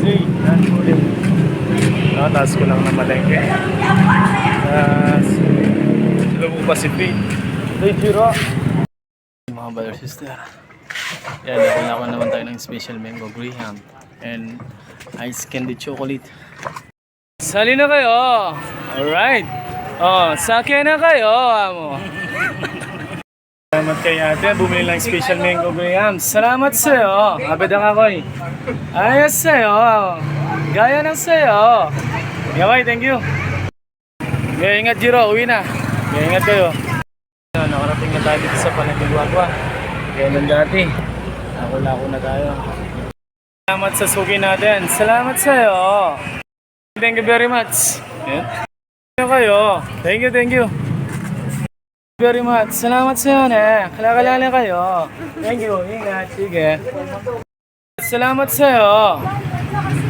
Hey, yan, ulit. Taas ko lang na malengke. Lubog Pacific. Hey, Jiro. Mga brother sister. Yan, ako naman tayo ng special mango graham and ice candy chocolate. Sali na kayo. Alright. Oh, sakya na kayo, amo. Salamat kay ate, bumili lang special mango graham. Salamat sa'yo. Abad ang ako'y. Ayos sa'yo. Gaya ng sa'yo. Okay, thank you. Okay, ingat Jiro, uwi na. Okay, ingat kayo. Nakarating na tayo dito sa Panagilwagwa. Kaya nang dati. Ako na tayo. Salamat sa suki natin. Salamat sa'yo. Thank you very much. Yeah. Kayo. Thank you. Very much. Salamat sa iyo, ne. Kalakalala kayo. Thank you. Ingat. Sige. Salamat sa iyo.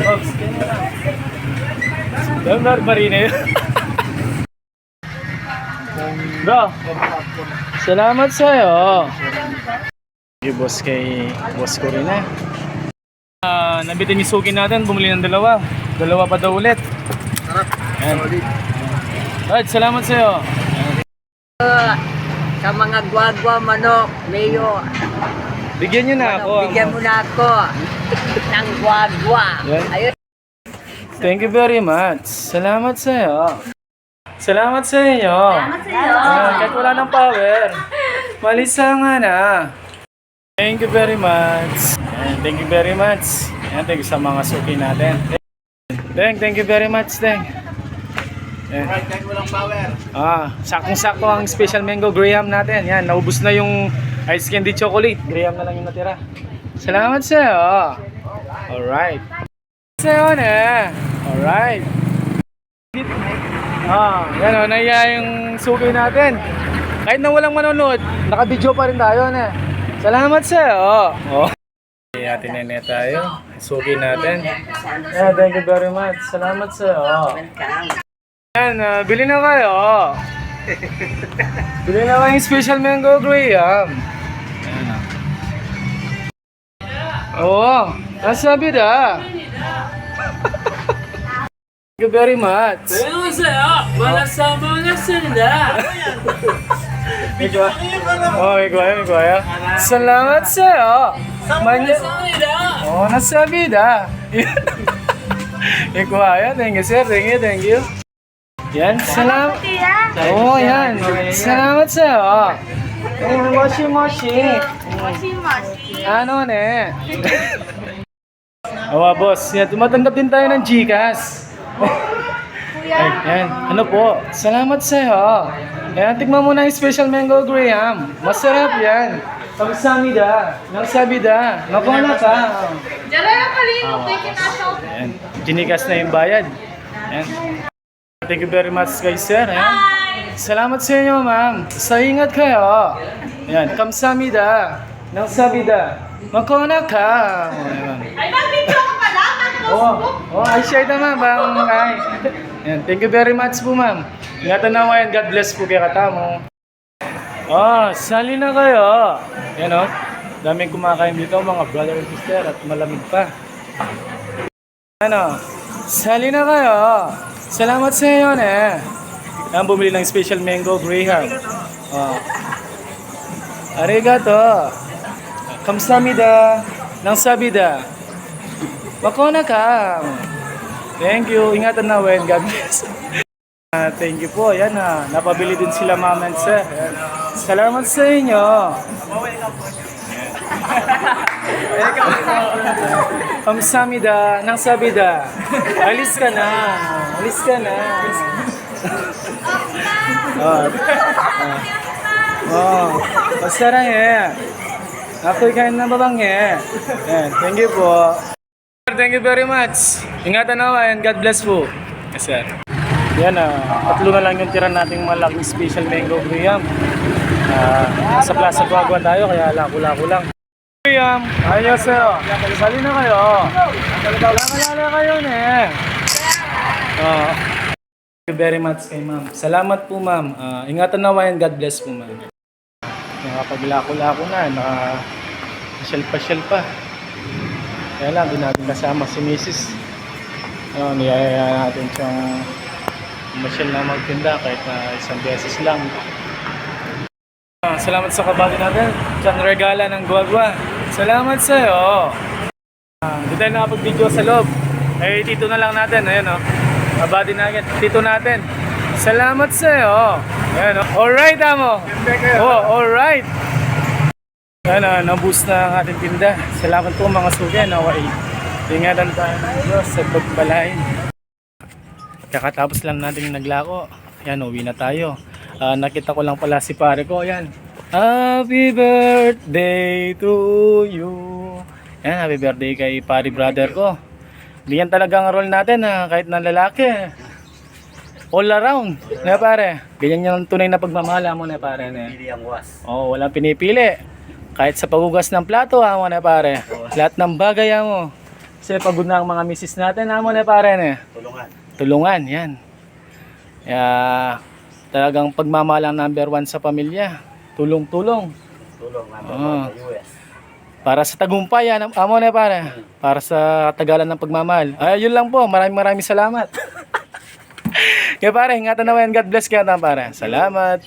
Oops. Damar marine. Bro. Salamat sa iyo. Thank you, boss, kay boss ko rin, eh. Nabitin yung suki natin. Bumili ng dalawa. Dalawa pa daw ulit. Right, salamat sa iyo. Sa mga gwagwa manok, Leo. Bigyan niyo na ako. Bigyan mo na ako ng gwagwa. Yan. Ayun. Thank you very much. Salamat sa iyo. Salamat sa inyo. Salamat sa iyo. Kahit wala ng power. Malisangan na. Thank you very much. And thank you very much. And thank you sa mga suki natin. Thank you very much, kahit walang power. Sakong-sakto ang special mango graham natin. Yan, naubos na yung ice candy chocolate. Graham na lang yung natira. Salamat sa iyo. Alright. Sa iyo na. Alright. Yan o, naiya yung suki natin. Kahit na walang manonood, naka-video pa rin tayo na. Salamat sa iyo. Ate Nene tayo. Suki natin. Yeah, thank you very much. Salamat sa iyo. Yan, bili na kayo. Bili na kayo yung special mango graham. Oo, nasabi na. Thank you very much. Ano sa'yo? Wala sa mga sila. May kuwaya. Salamat sa'yo. Nasabi na. May kuwaya. Thank you, sir. Thank you. Yan, salamat. Yan. Salamat sa'yo. Moshi. Ano, ne? Boss. Yan, tumatanggap din tayo ng Gcash. Yan. Ano po? Salamat sa'yo. Yan, tikman mo na yung special mango graham. Masarap yan. Kamsamida. Nagsabida. Nakuna ka. Yan. Gcash na yung bayad. Yan. Thank you very much guys, sir. Salamat sa inyo, ma'am. Sa ingat kayo. Yan, kamsamida. Nang sabida. Makona ka. Ay, mag-video ka pala? I share naman, bang. Yan, thank you very much po, ma'am. Ingatan na ngayon. God bless po kay katamo. Sali na kayo. Yan o. Daming kumakain dito, mga brother and sister. At malamig pa. Sali na kayo. Salamat sa iyo, ne. Yan, bumili ng special mango graham. Arigato. Kamsamida. Nang sabida. Makona ka. Thank you. Ingatan na wen. God bless. Thank you po. Yan napabili din sila, ma'am and sir. Salamat sa inyo. Kamsamida. Nang sabida. Alis ka na. Masarang ako'y kain na babang thank you po. Thank you very much. Ingatan na and God bless po. Yes, sir. Yan tatlo na lang yung tira nating malaking special mango graham. Sa Plaza Guagua tayo kaya lako-lako lang. Graham, ayos sir. Sali na kayo. Kalala kayo Thank you very much kay ma'am. Salamat po, ma'am. Ingatan na and God bless po, ma'am. Nakapaglako-lako na, naka-pasyal pa. Kaya lang, di natin kasama si Mrs. Niyayaya natin siyang masyal na magtinda kahit na isang beses lang. Salamat sa kabady natin. Siyang regala ng guwagwa. Salamat sa iyo. Hindi tayo nakapag-video sa loob. Eh, dito na lang natin. Ayan o. Kabady natin. Dito natin. Salamat sa iyo. Ayan o. Alright, amo. Oh, alright. Ayan o. Na-boost na ang ating tinda. Salamat po mga sugi. Naway. Ingatan tayo ng Diyos sa pagbalay. Kakatapos lang natin naglako. Ayan, uwi na tayo. Nakita ko lang pala si pare ko. Ayan. Happy birthday to you. Ayan, happy birthday kay pare brother ko. Diyan talaga ang role natin kahit na lalaki. All around. Na pare. Ganyan yung tunay na pagmamahal mo na pare. Pili ang was. Oh, walang pinipili. Kahit sa paghugas ng plato mo na pare. Lahat ng bagay mo. Kasi pagod na ang mga misis natin mo na pare. Tulungan. Tulungan, yan. Kaya talagang pagmamahal ang number 1 sa pamilya. Tulong-tulong. Tulong namin Ah. sa US. Para sa tagumpay, amo na pare. Para sa tagalan ng pagmamahal. Ay, yun lang po. Maraming salamat. Kaya pare, ingatan naman. God bless ka na pare. Salamat.